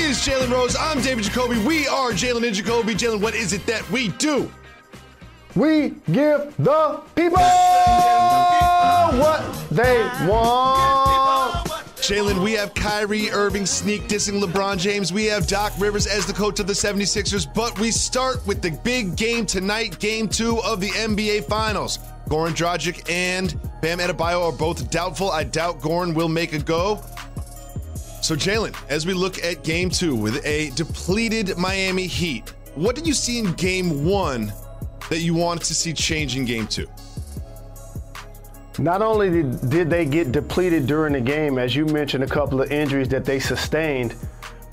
is Jalen Rose. I'm David Jacoby. We are Jalen and Jacoby. Jalen, what is it that we do? We give the people what they want. Jalen, we have Kyrie Irving sneak dissing LeBron James. We have Doc Rivers as the coach of the 76ers. But we start with the big game tonight, Game 2 of the NBA Finals. Goran Dragic and Bam Adebayo are both doubtful. I doubt Goran will make a go. So, Jalen, as we look at Game 2 with a depleted Miami Heat, what did you see in Game 1 that you wanted to see change in Game 2? Not only did they get depleted during the game, as you mentioned, a couple of injuries that they sustained,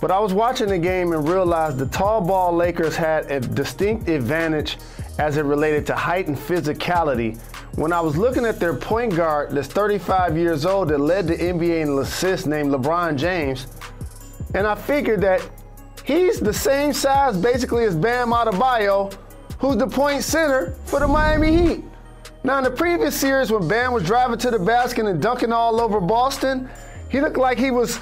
but I was watching the game and realized the tall ball Lakers had a distinct advantage as it related to height and physicality. When I was looking at their point guard that's 35 years old that led the NBA in assists named LeBron James, and I figured that he's the same size basically as Bam Adebayo, who's the point center for the Miami Heat. Now, in the previous series when Bam was driving to the basket and dunking all over Boston, he looked like he was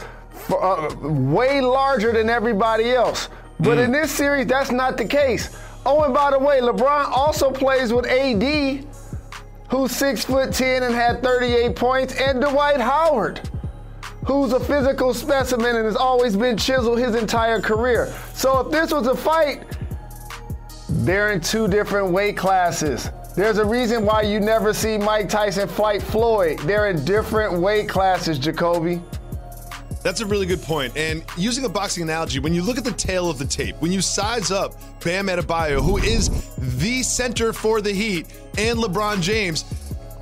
way larger than everybody else. But in this series, that's not the case. Oh, and by the way, LeBron also plays with AD, who's 6'10" and had 38 points, and Dwight Howard, who's a physical specimen and has always been chiseled his entire career. So if this was a fight, they're in two different weight classes. There's a reason why you never see Mike Tyson fight Floyd. They're in different weight classes, Jacoby. That's a really good point. And using a boxing analogy, when you look at the tail of the tape, when you size up Bam Adebayo, who is the center for the Heat, and LeBron James,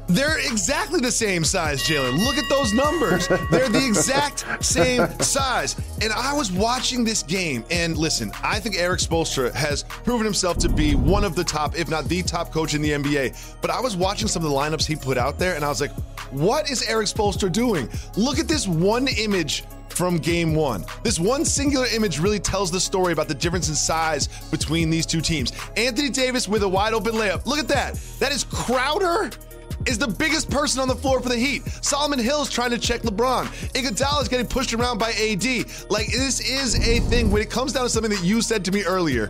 they're exactly the same size, Jalen. Look at those numbers. They're the exact same size. And I was watching this game, and listen, I think Erik Spoelstra has proven himself to be one of the top, if not the top coach in the NBA. But I was watching some of the lineups he put out there, and I was like, what is Erik Spoelstra doing? Look at this one image from Game 1. This one singular image really tells the story about the difference in size between these two teams. Anthony Davis with a wide open layup. Look at that. That is Crowder is the biggest person on the floor for the Heat. Solomon Hill's trying to check LeBron. Iguodala is getting pushed around by AD. Like, this is a thing. When it comes down to something that you said to me earlier,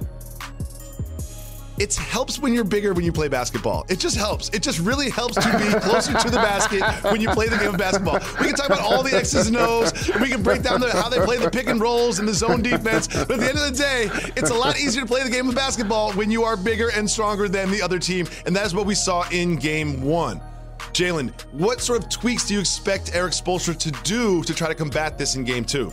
it helps when you're bigger when you play basketball. It just helps. It just really helps to be closer to the basket when you play the game of basketball. We can talk about all the X's and O's. We can break down how they play the pick and rolls and the zone defense. But at the end of the day, it's a lot easier to play the game of basketball when you are bigger and stronger than the other team. And that is what we saw in Game 1. Jalen, what sort of tweaks do you expect Erik Spoelstra to do to try to combat this in Game 2?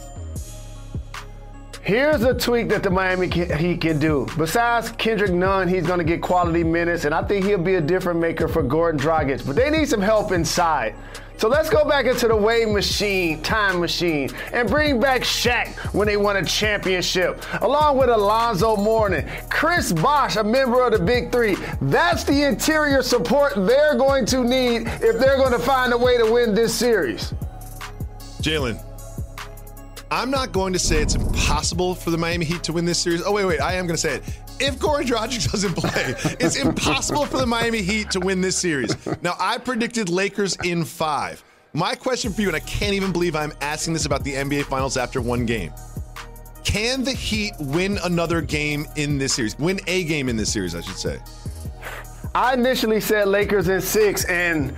Here's a tweak that the Miami Heat can do. Besides Kendrick Nunn, he's going to get quality minutes, and I think he'll be a different maker for Goran Dragic. But they need some help inside. So let's go back into the Wade machine, time machine, and bring back Shaq when they won a championship, along with Alonzo Mourning, Chris Bosh, a member of the Big Three. That's the interior support they're going to need if they're going to find a way to win this series. Jalen, I'm not going to say it's impossible for the Miami Heat to win this series. Oh, wait, I am going to say it. If Goran Dragic doesn't play, it's impossible for the Miami Heat to win this series. Now, I predicted Lakers in 5. My question for you, and I can't even believe I'm asking this about the NBA Finals after one game. Can the Heat win another game in this series? Win a game in this series, I should say. I initially said Lakers in 6, and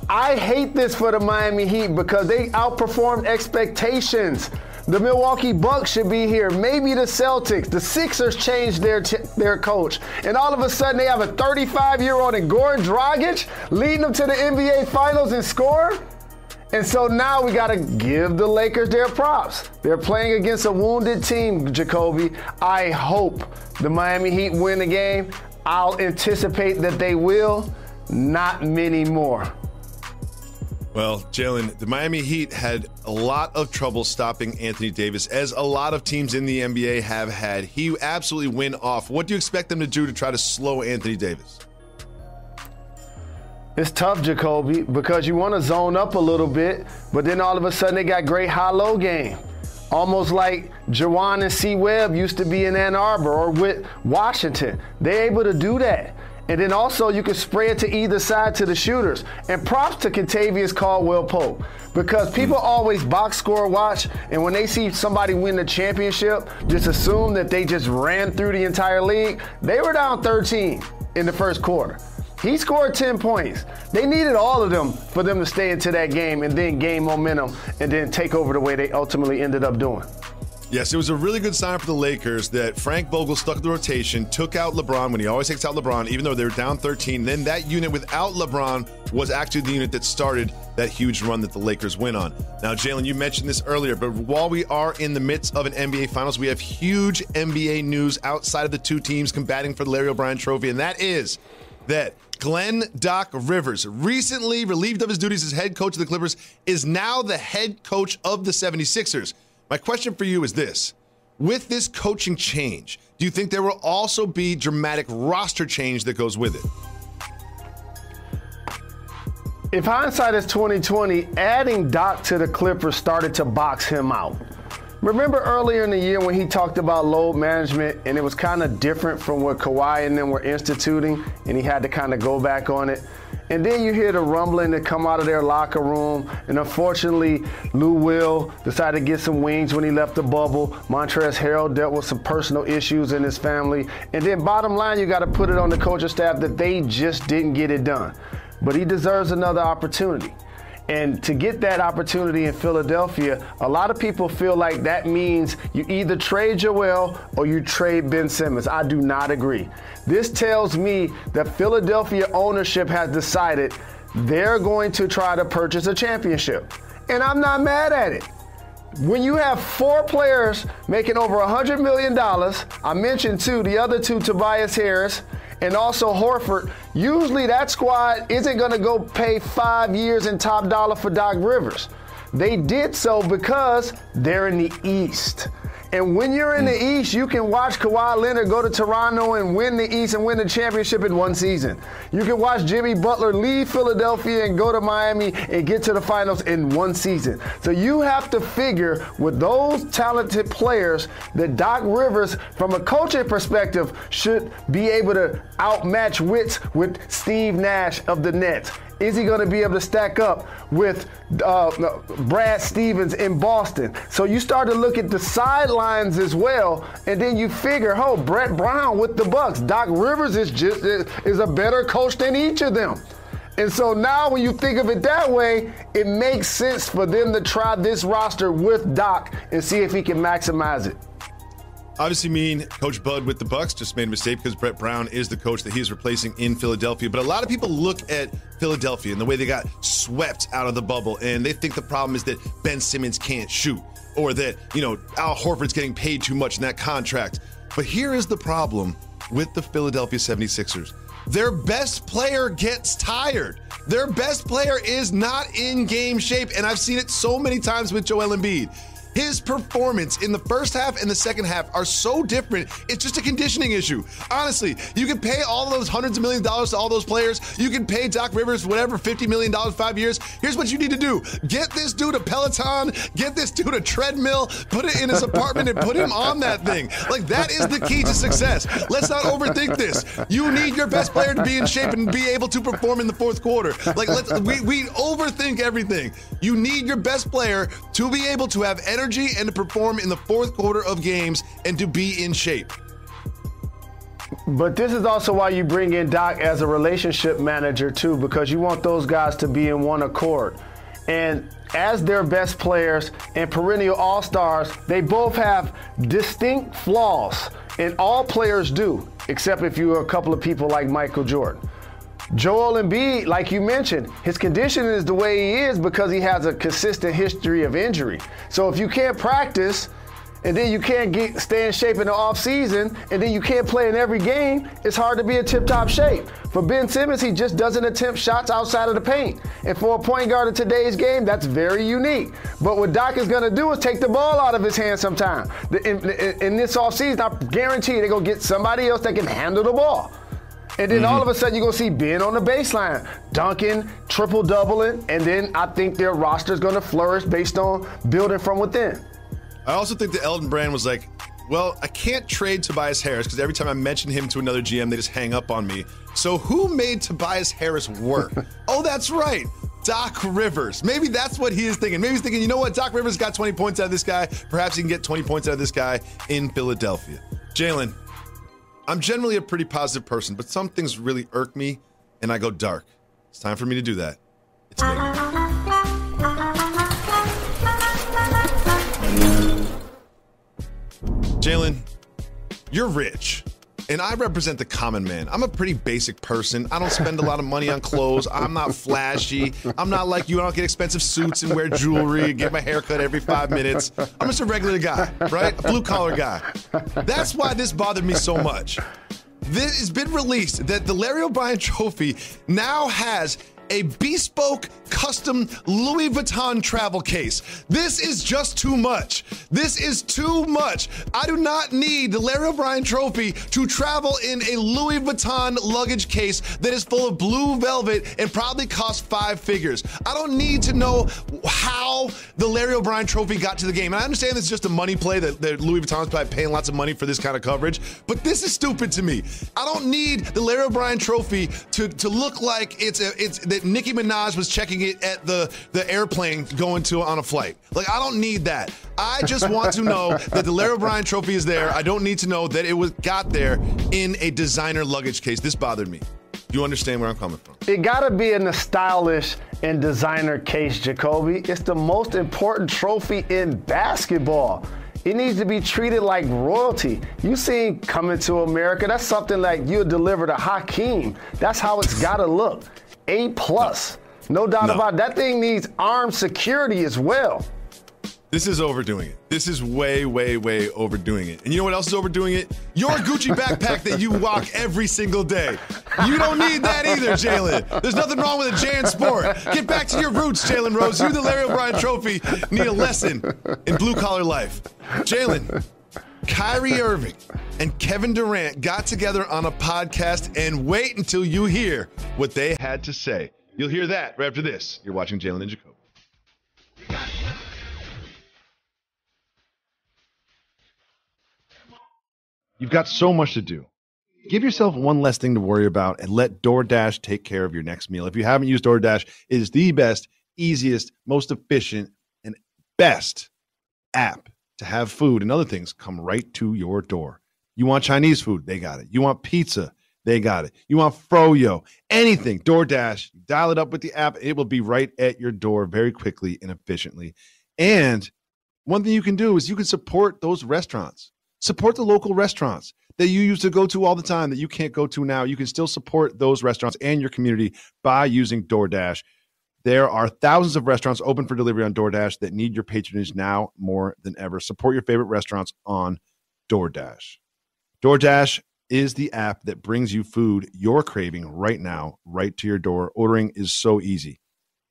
I hate this for the Miami Heat because they outperformed expectations. The Milwaukee Bucks should be here. Maybe the Celtics. The Sixers changed their coach. And all of a sudden they have a 35-year-old in Goran Dragic leading them to the NBA Finals in score. And so now we got to give the Lakers their props. They're playing against a wounded team, Jacoby. I hope the Miami Heat win the game. I'll anticipate that they will. Not many more. Well, Jalen, the Miami Heat had a lot of trouble stopping Anthony Davis, as a lot of teams in the NBA have had. He absolutely went off. What do you expect them to do to try to slow Anthony Davis? It's tough, Jacoby, because you want to zone up a little bit, but then all of a sudden they got great high-low game. Almost like Jawan and C. Webb used to be in Ann Arbor or with Washington. They're able to do that. And then also you can spray it to either side to the shooters. And props to Kentavious Caldwell-Pope, because people always box score watch, and when they see somebody win the championship, just assume that they just ran through the entire league. They were down 13 in the first quarter. He scored 10 points. They needed all of them for them to stay into that game and then gain momentum and then take over the way they ultimately ended up doing. Yes, it was a really good sign for the Lakers that Frank Vogel stuck with the rotation, took out LeBron when he always takes out LeBron, even though they were down 13. Then that unit without LeBron was actually the unit that started that huge run that the Lakers went on. Now, Jalen, you mentioned this earlier, but while we are in the midst of an NBA Finals, we have huge NBA news outside of the two teams combating for the Larry O'Brien Trophy, and that is that Glenn Doc Rivers, recently relieved of his duties as head coach of the Clippers, is now the head coach of the 76ers. My question for you is this. With this coaching change, do you think there will also be dramatic roster change that goes with it? If hindsight is 2020, adding Doc to the Clippers started to box him out. Remember earlier in the year when he talked about load management, and it was kind of different from what Kawhi and them were instituting, and he had to kind of go back on it? And then you hear the rumbling that come out of their locker room, and unfortunately, Lou Will decided to get some wings when he left the bubble. Montrezl Harrell dealt with some personal issues in his family. And then bottom line, you got to put it on the coaching staff that they just didn't get it done. But he deserves another opportunity. And to get that opportunity in Philadelphia, a lot of people feel like that means you either trade Joel or you trade Ben Simmons. I do not agree. This tells me that Philadelphia ownership has decided they're going to try to purchase a championship. And I'm not mad at it. When you have 4 players making over $100 million, I mentioned the other two, Tobias Harris, and also Horford, usually that squad isn't going to go pay 5 years in top dollar for Doc Rivers. They did so because they're in the East. And when you're in the East, you can watch Kawhi Leonard go to Toronto and win the East and win the championship in one season. You can watch Jimmy Butler leave Philadelphia and go to Miami and get to the finals in one season. So you have to figure with those talented players that Doc Rivers, from a coaching perspective, should be able to outmatch wits with Steve Nash of the Nets. Is he going to be able to stack up with Brad Stevens in Boston? So you start to look at the sidelines as well, and then you figure, Brett Brown with the Bucks. Doc Rivers is a better coach than each of them. And so now when you think of it that way, it makes sense for them to try this roster with Doc and see if he can maximize it. Obviously, Coach Bud with the Bucks just made a mistake because Brett Brown is the coach that he is replacing in Philadelphia. But a lot of people look at Philadelphia and the way they got swept out of the bubble, and they think the problem is that Ben Simmons can't shoot, or that, Al Horford's getting paid too much in that contract. But here is the problem with the Philadelphia 76ers. Their best player gets tired. Their best player is not in game shape, and I've seen it so many times with Joel Embiid. His performance in the first half and the second half are so different. It's just a conditioning issue. Honestly, you can pay all those hundreds of millions of dollars to all those players. You can pay Doc Rivers, whatever, $50 million, 5 years. Here's what you need to do. Get this dude a Peloton, get this dude a treadmill, put it in his apartment and put him on that thing. Like, that is the key to success. Let's not overthink this. You need your best player to be in shape and be able to perform in the fourth quarter. Like, we overthink everything. You need your best player to be able to have energy and to perform in the fourth quarter of games and to be in shape. But this is also why you bring in Doc as a relationship manager too, because you want those guys to be in one accord. And as their best players and perennial all-stars, they both have distinct flaws, and all players do, except if you're a couple of people like Michael Jordan. Joel Embiid, like you mentioned, his condition is the way he is because he has a consistent history of injury. So if you can't practice, and then you can't stay in shape in the offseason, and then you can't play in every game, it's hard to be in tip-top shape. For Ben Simmons, he just doesn't attempt shots outside of the paint. And for a point guard in today's game, that's very unique. But what Doc is going to do is take the ball out of his hands sometime. In this offseason, I guarantee they're going to get somebody else that can handle the ball. And then all of a sudden, you're going to see Ben on the baseline, dunking, triple-doubling, and then I think their roster is going to flourish based on building from within. I also think that Elton Brand was like, Well, I can't trade Tobias Harris because every time I mention him to another GM, they just hang up on me. So who made Tobias Harris work? Oh, that's right. Doc Rivers. Maybe that's what he is thinking. Maybe he's thinking, you know what? Doc Rivers got 20 points out of this guy. Perhaps he can get 20 points out of this guy in Philadelphia. Jalen, I'm generally a pretty positive person, but some things really irk me, and I go dark. It's time for me to do that. It's negative. Jalen, you're rich, and I represent the common man. I'm a pretty basic person. I don't spend a lot of money on clothes. I'm not flashy. I'm not like you. I don't get expensive suits and wear jewelry and get my hair cut every 5 minutes. I'm just a regular guy, right? A blue-collar guy. That's why this bothered me so much. This has been released that the Larry O'Brien Trophy now has a bespoke, custom Louis Vuitton travel case. This is just too much. This is too much. I do not need the Larry O'Brien Trophy to travel in a Louis Vuitton luggage case that is full of blue velvet and probably costs 5 figures. I don't need to know how the Larry O'Brien Trophy got to the game. And I understand this is just a money play that Louis Vuitton's probably paying lots of money for this kind of coverage, but this is stupid to me. I don't need the Larry O'Brien Trophy to look like it's that Nicki Minaj was checking it at the airplane going to on a flight. Like, I don't need that. I just want to know that the Larry O'Brien Trophy is there. I don't need to know that it got there in a designer luggage case. This bothered me. You understand where I'm coming from? It gotta be in the stylish and designer case, Jacoby. It's the most important trophy in basketball. It needs to be treated like royalty. You seen Coming to America, that's something like you'll deliver to Hakeem. That's how it's gotta look. A+. No doubt about it. That thing needs armed security as well. This is overdoing it. This is way, way, way overdoing it. And you know what else is overdoing it? Your Gucci backpack that you walk every single day. You don't need that either, Jalen. There's nothing wrong with a Jan Sport. Get back to your roots, Jalen Rose. You, the Larry O'Brien Trophy, need a lesson in blue-collar life. Jalen, Kyrie Irving and Kevin Durant got together on a podcast, and wait until you hear what they had to say. You'll hear that right after this. You're watching Jalen and Jacoby. You've got so much to do. Give yourself one less thing to worry about and let DoorDash take care of your next meal. If you haven't used DoorDash, it is the best, easiest, most efficient, and best app to have food and other things come right to your door. You want Chinese food? They got it. You want pizza? They got it. You want froyo? Anything. DoorDash. Dial it up with the app. It will be right at your door very quickly and efficiently. And one thing you can do is you can support those restaurants. Support the local restaurants that you used to go to all the time that you can't go to now. You can still support those restaurants and your community by using DoorDash. There are thousands of restaurants open for delivery on DoorDash that need your patronage now more than ever. Support your favorite restaurants on DoorDash. DoorDash is the app that brings you food you're craving right now, right to your door. Ordering is so easy.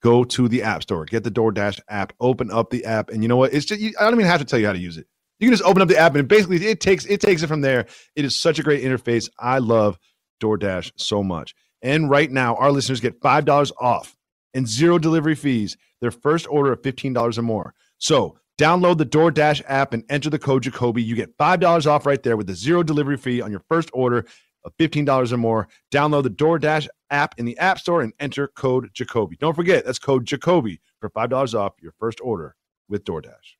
Go to the App Store, get the DoorDash app, open up the app, and you know what? It's just, I don't even have to tell you how to use it. You can just open up the app, and basically it takes it from there. It is such a great interface. I love DoorDash so much. And right now, our listeners get $5 off and 0 delivery fees their first order of $15 or more. So download the DoorDash app and enter the code Jacoby. You get $5 off right there with the 0 delivery fee on your first order of $15 or more. Download the DoorDash app in the App Store and enter code Jacoby. Don't forget, that's code Jacoby for $5 off your first order with DoorDash.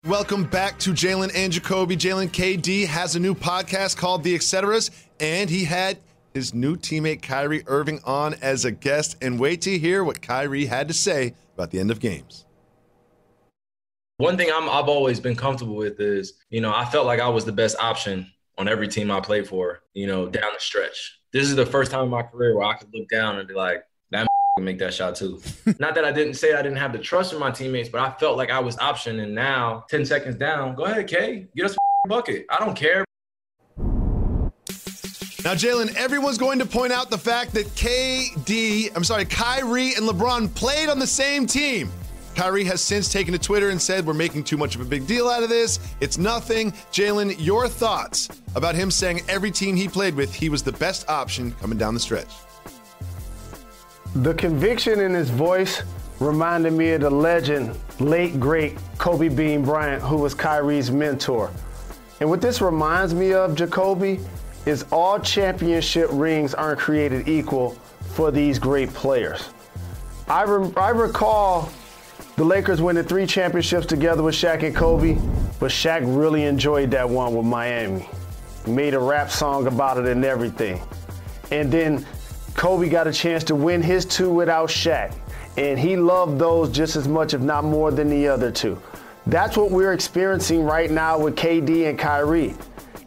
Welcome back to Jalen and Jacoby. Jalen KD has a new podcast called The Etceteras, and he had his new teammate Kyrie Irving on as a guest. And wait to hear what Kyrie had to say about the end of games. One thing I've always been comfortable with is, I felt like I was the best option on every team I played for, down the stretch. This is the first time in my career where I could look down and be like, that can make that shot too. Not that I didn't say I didn't have the trust in my teammates, but I felt like I was option. And now 10 seconds down, go ahead, K, get us a bucket. I don't care. Now, Jalen, everyone's going to point out the fact that Kyrie and LeBron played on the same team. Kyrie has since taken to Twitter and said, we're making too much of a big deal out of this. It's nothing. Jalen, your thoughts about him saying every team he played with, he was the best option coming down the stretch. The conviction in his voice reminded me of the legend, late, great Kobe Bean Bryant, who was Kyrie's mentor. And what this reminds me of, Jacoby, is all championship rings aren't created equal for these great players. I recall the Lakers winning 3 championships together with Shaq and Kobe, but Shaq really enjoyed that one with Miami. Made a rap song about it and everything. And then Kobe got a chance to win his 2 without Shaq. And he loved those just as much, if not more, than the other 2. That's what we're experiencing right now with KD and Kyrie.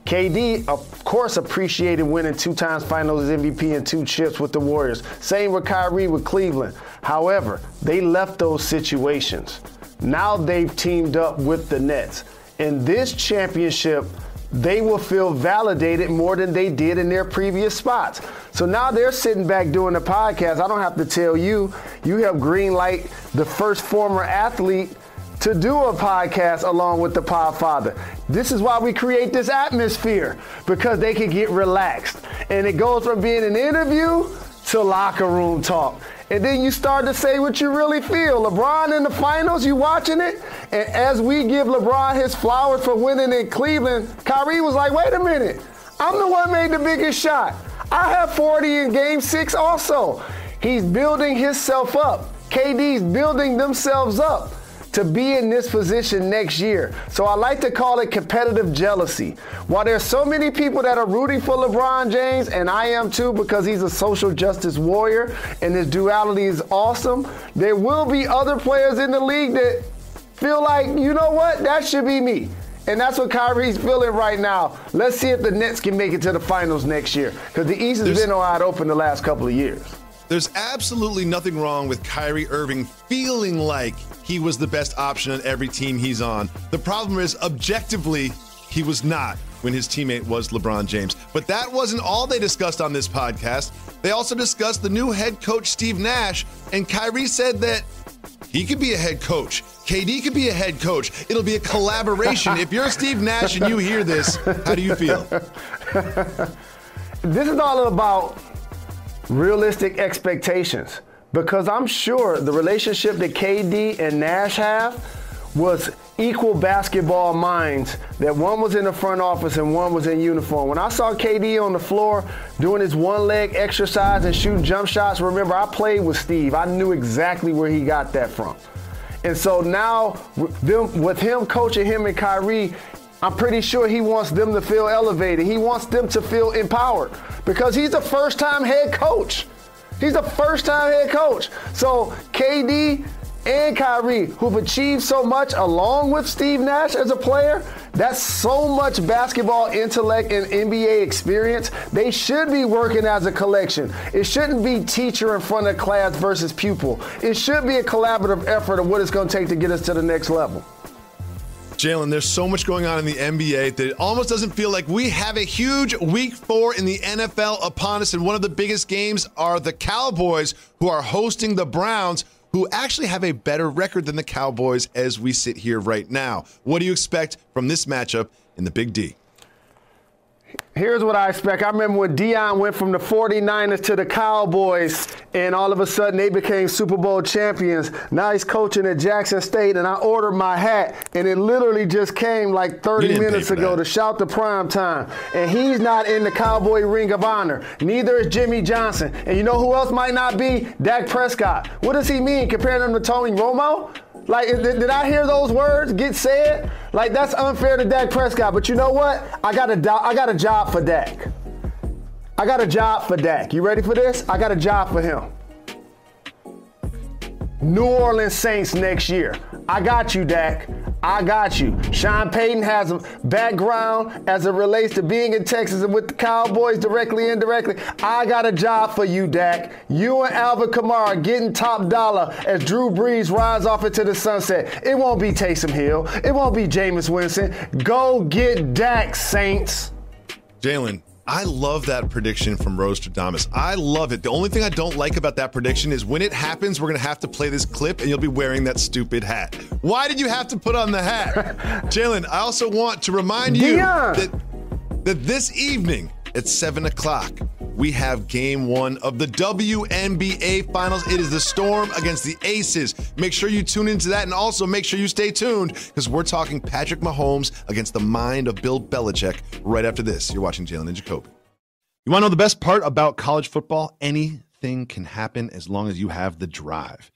KD, of course, appreciated winning 2 times Finals MVP and 2 chips with the Warriors. Same with Kyrie with Cleveland. However, they left those situations. Now they've teamed up with the Nets. In this championship, they will feel validated more than they did in their previous spots. So now they're sitting back doing the podcast. I don't have to tell you, you have greenlight the first former athlete to do a podcast along with the Podfather. This is why we create this atmosphere, because they can get relaxed. And it goes from being an interview to locker room talk. And then you start to say what you really feel. LeBron in the finals, you watching it? And as we give LeBron his flowers for winning in Cleveland, Kyrie was like, wait a minute, I'm the one made the biggest shot. I have 40 in game 6 also. He's building himself up. KD's building themselves up to be in this position next year. So I like to call it competitive jealousy. While there's so many people that are rooting for LeBron James, and I am too because he's a social justice warrior and his duality is awesome, there will be other players in the league that feel like, you know what, that should be me. And that's what Kyrie's feeling right now. Let's see if the Nets can make it to the finals next year, because the East has been wide open the last couple of years. There's absolutely nothing wrong with Kyrie Irving feeling like he was the best option on every team he's on. The problem is, objectively, he was not when his teammate was LeBron James. But that wasn't all they discussed on this podcast. They also discussed the new head coach, Steve Nash, and Kyrie said that he could be a head coach. KD could be a head coach. It'll be a collaboration. If you're Steve Nash and you hear this, how do you feel? This is all about realistic expectations, because I'm sure the relationship that KD and Nash have was equal basketball minds, that one was in the front office and one was in uniform. When I saw KD on the floor doing his one-leg exercise and shooting jump shots, remember, I played with Steve. I knew exactly where he got that from. And so now with him coaching him and Kyrie, I'm pretty sure he wants them to feel elevated. He wants them to feel empowered, because he's a first-time head coach. He's a first-time head coach. So KD and Kyrie, who've achieved so much along with Steve Nash as a player, that's so much basketball intellect and NBA experience. They should be working as a collection. It shouldn't be teacher in front of class versus pupil. It should be a collaborative effort of what it's going to take to get us to the next level. Jalen, there's so much going on in the NBA that it almost doesn't feel like we have a huge week 4 in the NFL upon us. And one of the biggest games are the Cowboys, who are hosting the Browns, who actually have a better record than the Cowboys as we sit here right now. What do you expect from this matchup in the Big D? Here's what I expect. I remember when Deion went from the 49ers to the Cowboys, and all of a sudden they became Super Bowl champions. Now he's coaching at Jackson State, and I ordered my hat, and it literally just came like 30 minutes ago to shout the prime time. And he's not in the Cowboy Ring of Honor. Neither is Jimmy Johnson. And you know who else might not be? Dak Prescott. What does he mean, comparing him to Tony Romo? Like, did I hear those words get said? Like, that's unfair to Dak Prescott. But you know what? I got a job for Dak. I got a job for Dak. You ready for this? I got a job for him. New Orleans Saints next year. I got you, Dak. I got you. Sean Payton has a background as it relates to being in Texas and with the Cowboys directly, indirectly. I got a job for you, Dak. You and Alvin Kamara getting top dollar as Drew Brees rides off into the sunset. It won't be Taysom Hill. It won't be Jameis Winston. Go get Dak, Saints. Jalen, I love that prediction from Rostradamus. I love it. The only thing I don't like about that prediction is when it happens, we're going to have to play this clip and you'll be wearing that stupid hat. Why did you have to put on the hat? Jalen, I also want to remind you that this evening at 7 o'clock, we have game one of the WNBA Finals. It is the Storm against the Aces. Make sure you tune into that, and also make sure you stay tuned because we're talking Patrick Mahomes against the mind of Bill Belichick right after this. You're watching Jalen Jacoby. You want to know the best part about college football? Anything can happen as long as you have the drive.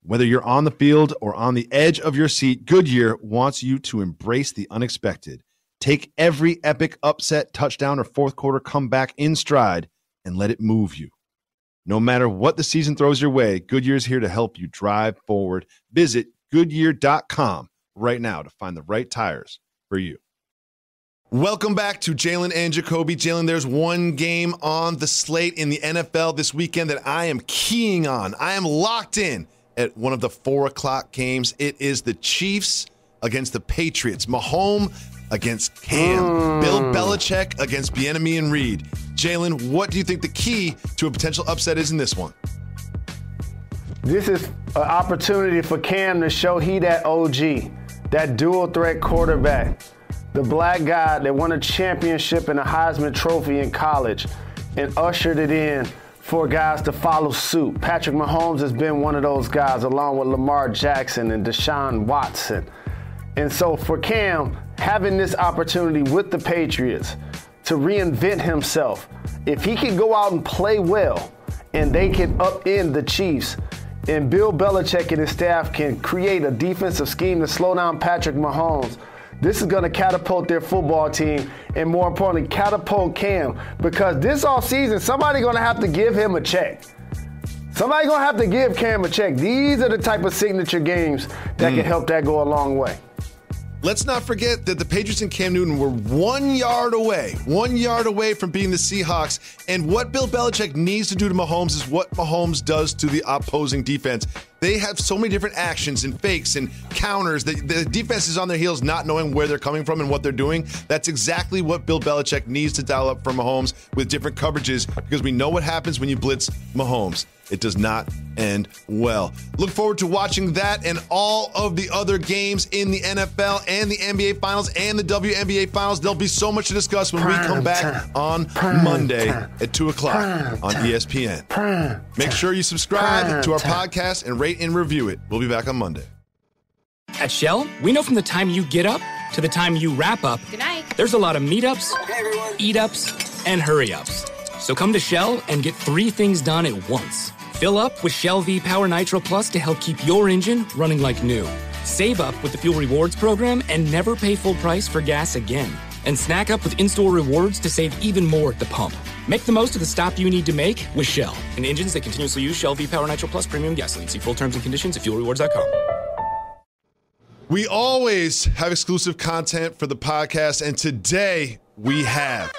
Whether you're on the field or on the edge of your seat, Goodyear wants you to embrace the unexpected. Take every epic upset, touchdown, or fourth quarter comeback in stride and let it move you. No matter what the season throws your way, Goodyear is here to help you drive forward. Visit Goodyear.com right now to find the right tires for you. Welcome back to Jalen and Jacoby. Jalen, there's one game on the slate in the NFL this weekend that I am keying on. I am locked in at one of the 4 o'clock games. It is the Chiefs against the Patriots. Mahomes against Cam. Bill Belichick against Bieniemy and Reed. Jalen, what do you think the key to a potential upset is in this one? This is an opportunity for Cam to show he that OG, that dual threat quarterback, the black guy that won a championship and a Heisman Trophy in college and ushered it in for guys to follow suit. Patrick Mahomes has been one of those guys along with Lamar Jackson and Deshaun Watson. And so for Cam, having this opportunity with the Patriots to reinvent himself, if he can go out and play well and they can upend the Chiefs and Bill Belichick and his staff can create a defensive scheme to slow down Patrick Mahomes, this is going to catapult their football team and, more importantly, catapult Cam, because this offseason, somebody's going to have to give him a check. Somebody's going to have to give Cam a check. These are the type of signature games that can help that go a long way. Let's not forget that the Patriots and Cam Newton were 1 yard away from beating the Seahawks. And what Bill Belichick needs to do to Mahomes is what Mahomes does to the opposing defense. They have so many different actions and fakes and counters. The defense is on their heels not knowing where they're coming from and what they're doing. That's exactly what Bill Belichick needs to dial up for Mahomes with different coverages, because we know what happens when you blitz Mahomes. It does not end well. Look forward to watching that and all of the other games in the NFL and the NBA Finals and the WNBA Finals. There'll be so much to discuss when we come back on Monday at 2 o'clock on ESPN. Make sure you subscribe to our podcast and rate and review it. We'll be back on Monday. At Shell, we know from the time you get up to the time you wrap up, good night, there's a lot of meetups, eat-ups, and hurry-ups. So come to Shell and get 3 things done at once. Fill up with Shell V-Power Nitro Plus to help keep your engine running like new. Save up with the Fuel Rewards program and never pay full price for gas again. And snack up with in-store rewards to save even more at the pump. Make the most of the stop you need to make with Shell and engines that continuously use Shell V-Power Nitro Plus premium gasoline. See full terms and conditions at fuelrewards.com. We always have exclusive content for the podcast, and today we have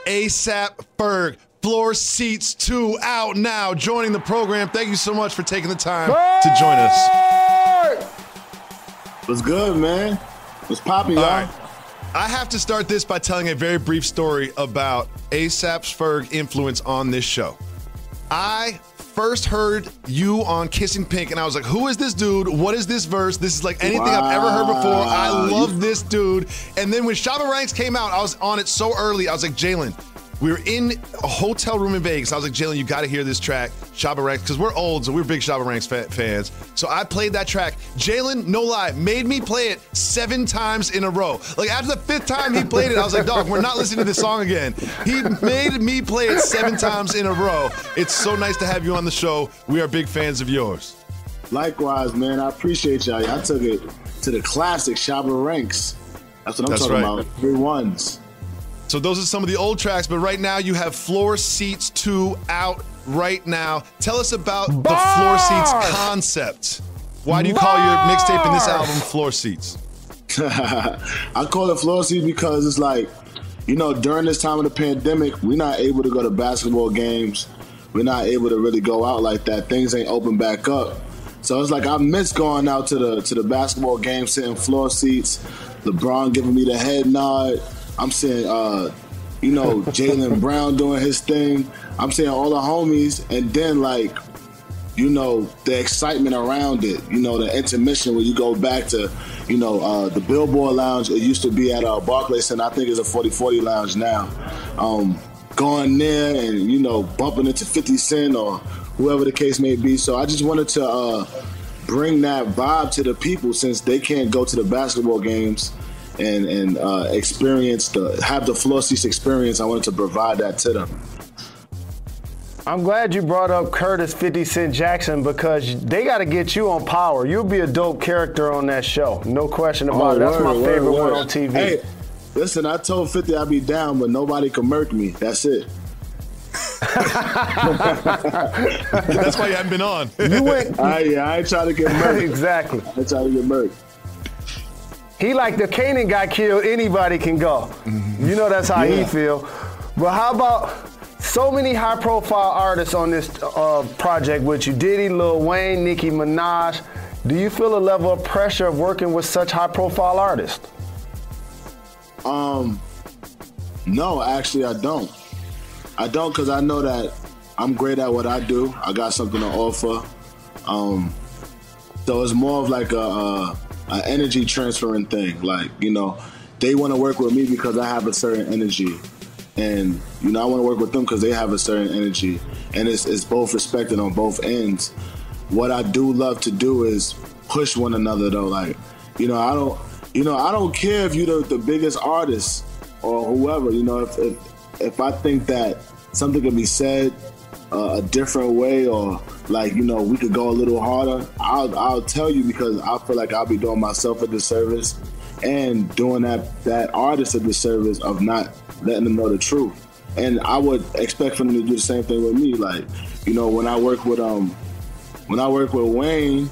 AP Ferg. Floor Seats 2 out now, joining the program. Thank you so much for taking the time to join us. What's good, man? What's popping, y'all? All right. I have to start this by telling a very brief story about AP Ferg influence on this show. I first heard you on Kissing Pink, and I was like, who is this dude? What is this verse? This is like anything I've ever heard before. I love this dude. And then when Shabba Ranks came out, I was on it so early. I was like, Jalen, we were in a hotel room in Vegas. I was like, Jalen, you got to hear this track, Shabba Ranks, because we're old, so we're big Shabba Ranks fans. So I played that track. Jalen, no lie, made me play it 7 times in a row. Like, after the 5th time he played it, I was like, dog, we're not listening to this song again. He made me play it 7 times in a row. It's so nice to have you on the show. We are big fans of yours. Likewise, man. I appreciate y'all. I took it to the classic Shabba Ranks. That's what I'm talking about. 3 1s. So those are some of the old tracks, but right now you have Floor Seats 2 out right now. Tell us about the Floor Seats concept. Why do you call your mixtape in this album Floor Seats? I call it Floor Seats because it's like, you know, during this time of the pandemic, we're not able to go to basketball games. We're not able to really go out like that. Things ain't open back up. So it's like I miss going out to the basketball game, sitting floor seats, LeBron giving me the head nod. I'm seeing, you know, Jalen Brown doing his thing. I'm seeing all the homies, and then, like, you know, the excitement around it. You know, the intermission where you go back to, you know, the Billboard Lounge. It used to be at Barclays Center. I think it's a 4040 Lounge now. going there and, you know, bumping into 50 Cent or whoever the case may be. So I just wanted to bring that vibe to the people since they can't go to the basketball games and have the floor seats experience. I wanted to provide that to them. I'm glad you brought up Curtis 50 Cent Jackson because they got to get you on Power. You'll be a dope character on that show. No question about it. That's my favorite one on TV. Hey, listen, I told 50 I'd be down, but nobody can murk me. That's it. That's why you haven't been on. You went. I ain't trying to get murked. Exactly. I ain't trying to get murked. He like the Canaan got killed, anybody can go. Mm-hmm. You know that's how he feel. But how about so many high-profile artists on this project with you? Diddy, Lil Wayne, Nicki Minaj. Do you feel a level of pressure of working with such high-profile artists? No, actually I don't. I don't because I know that I'm great at what I do. I got something to offer. So it's more of like an energy transferring thing. Like, you know, they want to work with me because I have a certain energy. And, you know, I want to work with them because they have a certain energy. And it's both respected on both ends. What I do love to do is push one another, though. Like, I don't care if you're the biggest artist or whoever. You know, if I think that something can be said a different way or, like, you know, we could go a little harder, I'll tell you because I feel like I'll be doing myself a disservice and doing that artist a disservice of not letting them know the truth. And I would expect for them to do the same thing with me. Like, you know, when I work with Wayne,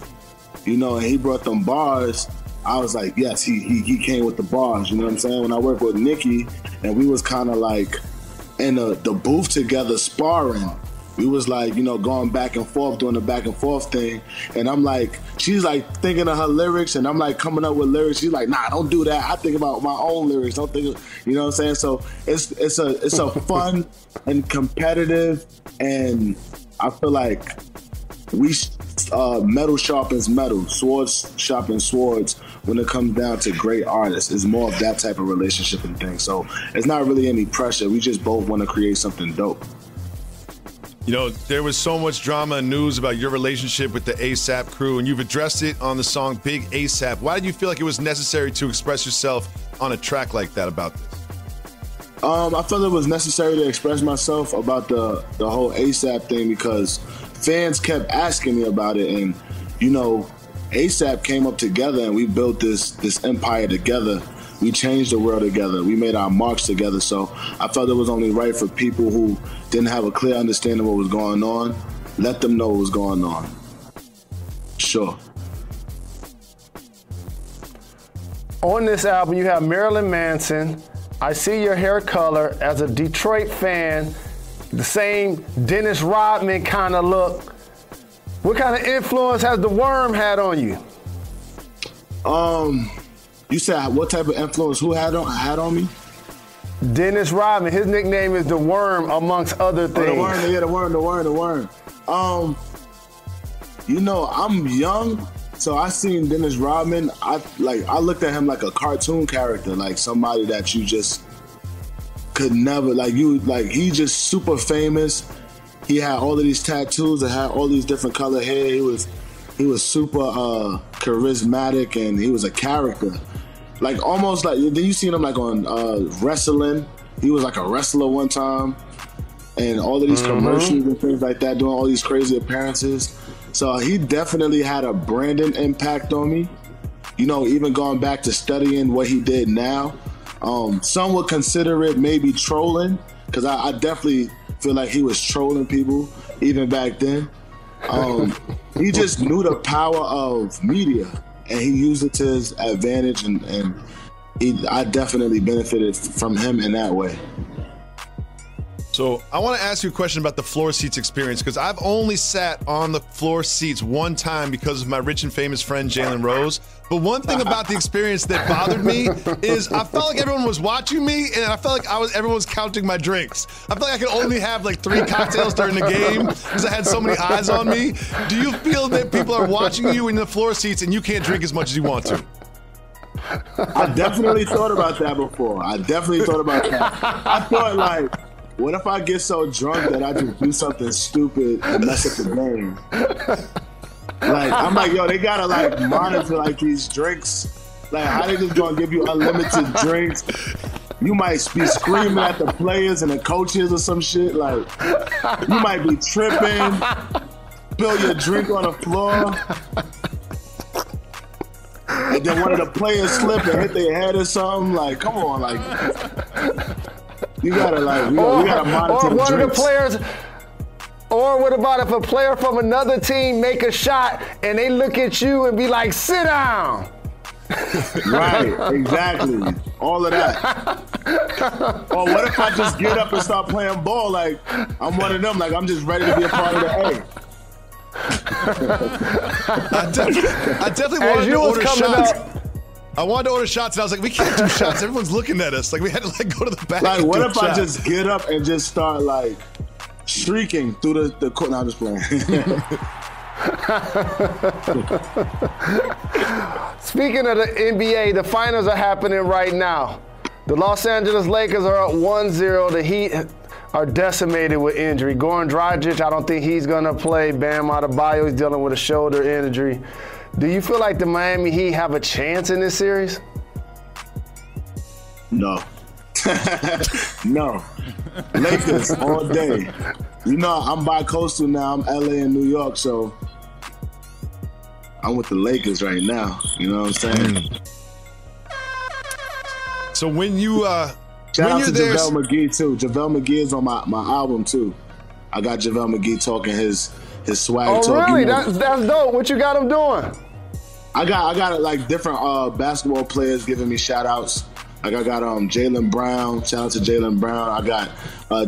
you know, and he brought them bars, I was like, yes, he came with the bars. You know what I'm saying? When I worked with Nicki and we was kind of like in the booth together sparring, we was like, you know, going back and forth, doing the back and forth thing. And I'm like, she's like thinking of her lyrics and I'm like coming up with lyrics. She's like, nah, don't do that. I think about my own lyrics. Don't think of, you know what I'm saying? So it's a fun and competitive, and I feel like metal sharpens metal, swords sharpen swords when it comes down to great artists. It's more of that type of relationship and thing. So it's not really any pressure. We just both want to create something dope. You know, there was so much drama and news about your relationship with the ASAP crew, and you've addressed it on the song Big ASAP. Why did you feel like it was necessary to express yourself on a track like that about this? I felt it was necessary to express myself about the whole ASAP thing because fans kept asking me about it. And, you know, ASAP came up together and we built this empire together. We changed the world together. We made our marks together. So I felt it was only right for people who didn't have a clear understanding of what was going on, let them know what was going on. Sure. On this album, you have Marilyn Manson. I see your hair color. As a Detroit fan, the same Dennis Rodman kind of look. What kind of influence has the Worm had on you? You said what type of influence who had on me? Dennis Rodman. His nickname is the Worm, amongst other things. Oh, the Worm. You know, I'm young, so I seen Dennis Rodman. I looked at him like a cartoon character, like somebody that you just could never he's just super famous. He had all of these tattoos and had all these different color hair. He was super charismatic, and he was a character. Like almost like, then you seen him like on wrestling. He was like a wrestler one time, and all of these commercials and things like that, doing all these crazy appearances. So he definitely had a branding impact on me. You know, even going back to studying what he did now. Some would consider it maybe trolling, because I definitely feel like he was trolling people even back then. He just knew the power of media, and he used it to his advantage, and I definitely benefited from him in that way. So I want to ask you a question about the floor seats experience, because I've only sat on the floor seats one time because of my rich and famous friend Jalen Rose. But one thing about the experience that bothered me is I felt like everyone was watching me, and I felt like everyone was counting my drinks. I felt like I could only have like 3 cocktails during the game because I had so many eyes on me. Do you feel that people are watching you in the floor seats and you can't drink as much as you want to? I definitely thought about that before. I thought What if I get so drunk that I just do something stupid and mess up the game? Like, I'm like, yo, they gotta like monitor like these drinks. Like, how they just gonna give you unlimited drinks? You might be screaming at the players and the coaches or some shit. Like, you might be tripping, spill your drink on the floor, and then one of the players slip and hit their head or something. Like, come on, like, you gotta like, we gotta monitor the drinks. Or one of the players. Or what about if a player from another team make a shot and they look at you and be like, sit down? Right, exactly. All of that. Or what if I just get up and start playing ball? Like, I'm one of them. Like, I'm just ready to be a part of the A. I definitely wanted to order shots. I wanted to order shots, and I was like, we can't do shots. Everyone's looking at us. Like, we had to like go to the back. Like, what if I just get up and just start like streaking through the court? No, I'm just playing. Speaking of the NBA, the finals are happening right now. The Los Angeles Lakers are up 1-0. The Heat are decimated with injury. Goran Dragic, I don't think he's going to play. Bam Adebayo is dealing with a shoulder injury. Do you feel like the Miami Heat have a chance in this series? No. No. Lakers all day. You know, I'm bi-coastal now. I'm LA and New York, so I'm with the Lakers right now. You know what I'm saying? So when you shout out to JaVale McGee too. JaVale McGee is on my album too. I got JaVale McGee talking his swag. Oh, really? That's dope. What you got him doing? I got like different basketball players giving me shout outs. Like I got Jalen Brown. Shout out to Jalen Brown. I got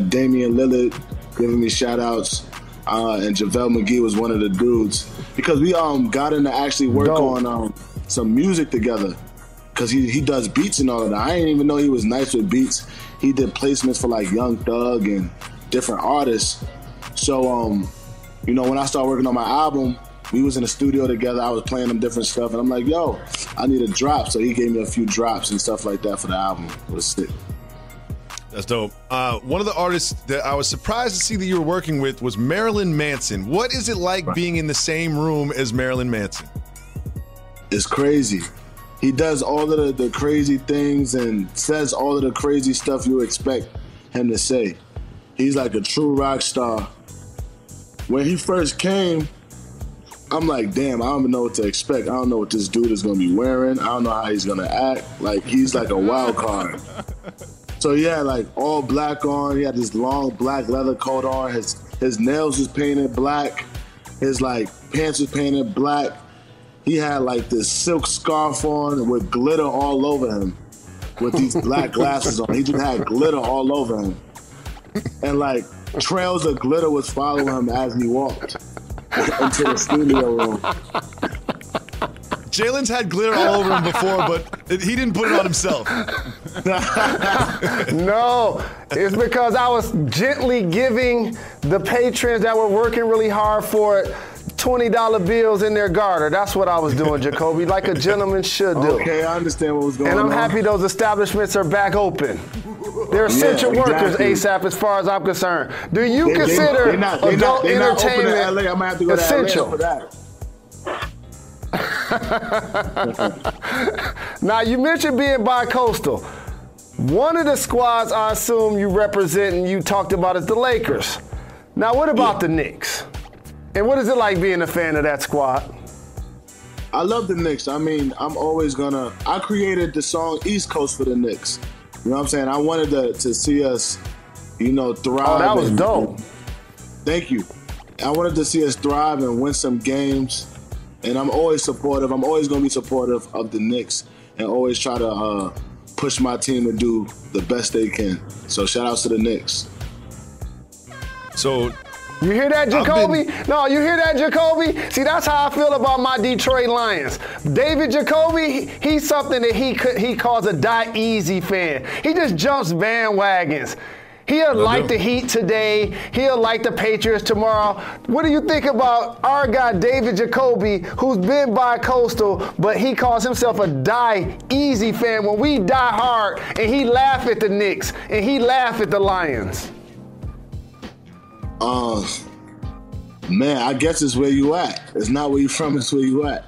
Damian Lillard giving me shout outs. And JaVale McGee was one of the dudes. Because we got him to actually work on some music together. Because he does beats and all of that. I didn't even know he was nice with beats. He did placements for like Young Thug and different artists. So, you know, when I started working on my album, we was in the studio together. I was playing them different stuff. And I'm like, yo, I need a drop. So he gave me a few drops and stuff like that for the album. It was sick. That's dope. One of the artists that I was surprised to see that you were working with was Marilyn Manson. What is it like being in the same room as Marilyn Manson? It's crazy. He does all of the crazy things and says all of the crazy stuff you expect him to say. He's like a true rock star. When he first came, I'm like, damn, I don't even know what to expect. I don't know what this dude is going to be wearing. I don't know how he's going to act. Like, he's like a wild card. So he had like all black on. He had this long black leather coat on. His nails was painted black. His like pants was painted black. He had like this silk scarf on with glitter all over him with these black glasses on. He just had glitter all over him. And like trails of glitter was following him as he walked into the studio room. Jalen's had glitter all over him before, but he didn't put it on himself. No, it's because I was gently giving the patrons that were working really hard for it $20 bills in their garter. That's what I was doing, Jacoby, like a gentleman should do. Okay, I understand what was going on. And I'm happy those establishments are back open. They're essential workers, ASAP, as far as I'm concerned. Do you consider adult entertainment LA. I'm gonna have to go essential? To LA for that. Now, you mentioned being bi-coastal. One of the squads I assume you represent and you talked about is the Lakers. Now, what about the Knicks? And what is it like being a fan of that squad? I love the Knicks. I mean, I created the song East Coast for the Knicks. You know what I'm saying? I wanted to see us, you know, thrive. Oh, that was dope. Thank you. I wanted to see us thrive and win some games. And I'm always supportive. I'm always going to be supportive of the Knicks and always try to push my team to do the best they can. So shout outs to the Knicks. So you hear that, Jacoby? No, you hear that, Jacoby? See, that's how I feel about my Detroit Lions. David Jacoby, he's something that he calls a die easy fan. He just jumps bandwagons. He'll like the Heat today. He'll like the Patriots tomorrow. What do you think about our guy, David Jacoby, who's been bi-coastal, but he calls himself a die easy fan when we die hard, and he laugh at the Knicks, and he laugh at the Lions? Man, I guess it's where you at. It's not where you from, it's where you at.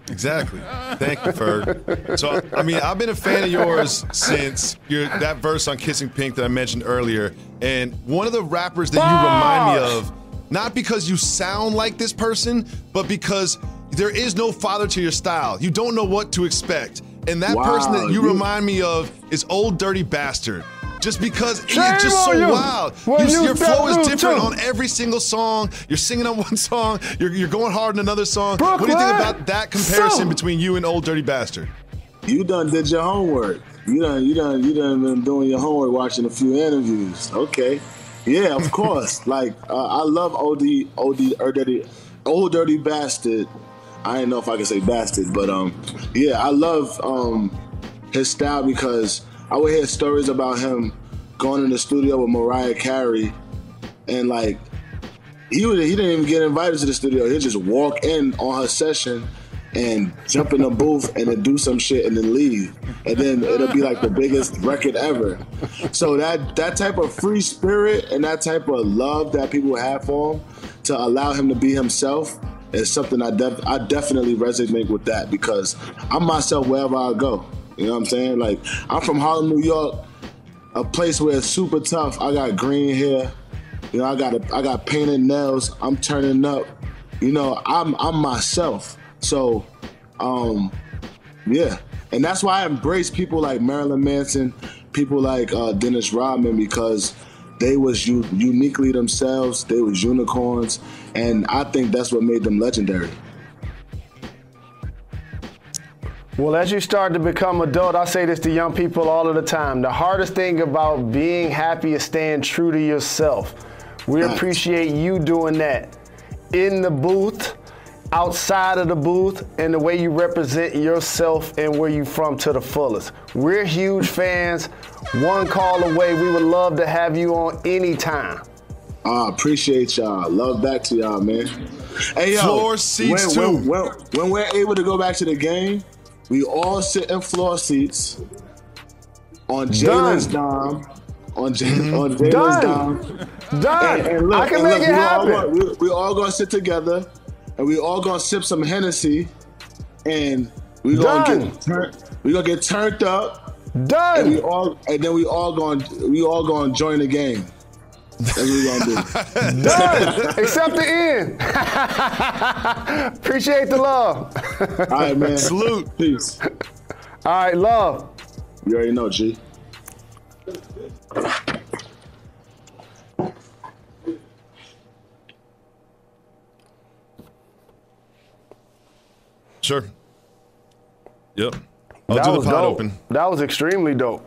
Exactly. Thank you, Ferg. So, I mean, I've been a fan of yours since that verse on Kissing Pink that I mentioned earlier. And one of the rappers that you remind me of, not because you sound like this person, but because there is no father to your style. You don't know what to expect. And that person that you remind me of is Old Dirty Bastard. Just because it's just so wild. Your flow is different on every single song. You're singing on one song. You're going hard on another song. Brooklyn. What do you think about that comparison between you and Old Dirty Bastard? You done did your homework. You done been doing your homework, watching a few interviews. Okay. Yeah, of course. Like, I love Old Dirty Bastard. I didn't know if I could say bastard, but yeah, I love his style because I would hear stories about him going in the studio with Mariah Carey, and like he didn't even get invited to the studio. He'd just walk in on her session and jump in the booth and then do some shit and then leave, and then it'll be like the biggest record ever. So that type of free spirit and that type of love that people have for him to allow him to be himself is something I definitely resonate with that, because I'm myself wherever I go. You know what I'm saying? Like, I'm from Harlem, New York, a place where it's super tough. I got green hair. You know, I got painted nails. I'm turning up. You know, I'm myself. So, yeah. And that's why I embrace people like Marilyn Manson, people like Dennis Rodman, because they was uniquely themselves. They was unicorns. And I think that's what made them legendary. Well, as you start to become adult, I say this to young people all of the time. The hardest thing about being happy is staying true to yourself. We appreciate you doing that in the booth, outside of the booth, and the way you represent yourself and where you from to the fullest. We're huge fans. One call away. We would love to have you on anytime. I appreciate y'all. Love back to y'all, man. Hey, yo, floor seats too. When we're able to go back to the game, we all sit in floor seats on Jalen's dime. On Jalen's dime. Done. And look, I can make it happen. We all gonna sit together, and we all gonna sip some Hennessy, and we gonna get turned up. Done. And then we all gonna join the game. That's what we're gonna do. Done. Except the end. Appreciate the love. All right, man. Salute. Peace. All right, love. You already know, G. Sure. Yep. I'll do the pot open. That was extremely dope.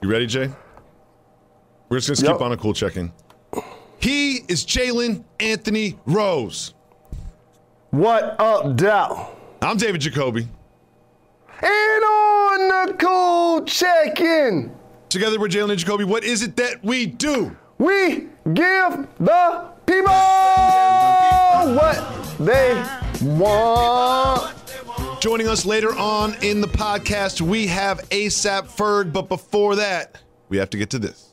You ready, Jay? We're just going to keep on a cool check-in. He is Jalen Anthony Rose. What up, Dow? I'm David Jacoby. And on the cool check-in. Together we're Jalen and Jacoby. What is it that we do? We give the people what they want. Joining us later on in the podcast, we have ASAP Ferg. But before that, we have to get to this.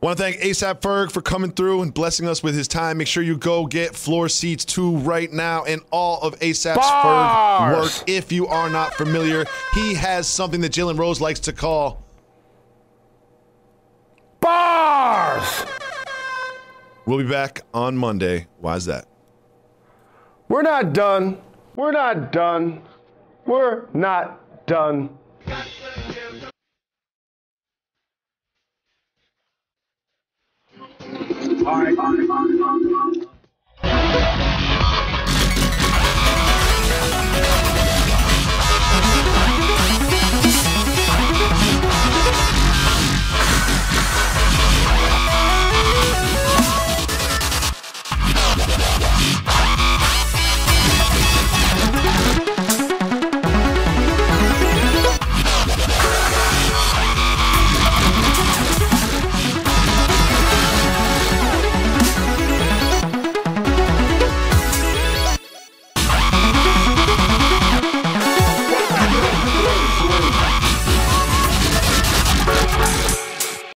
I want to thank ASAP Ferg for coming through and blessing us with his time. Make sure you go get floor seats 2 right now and all of ASAP's Ferg work. If you are not familiar, he has something that Jalen Rose likes to call bars. We'll be back on Monday. Why is that? We're not done. We're not done. We're not done. All right.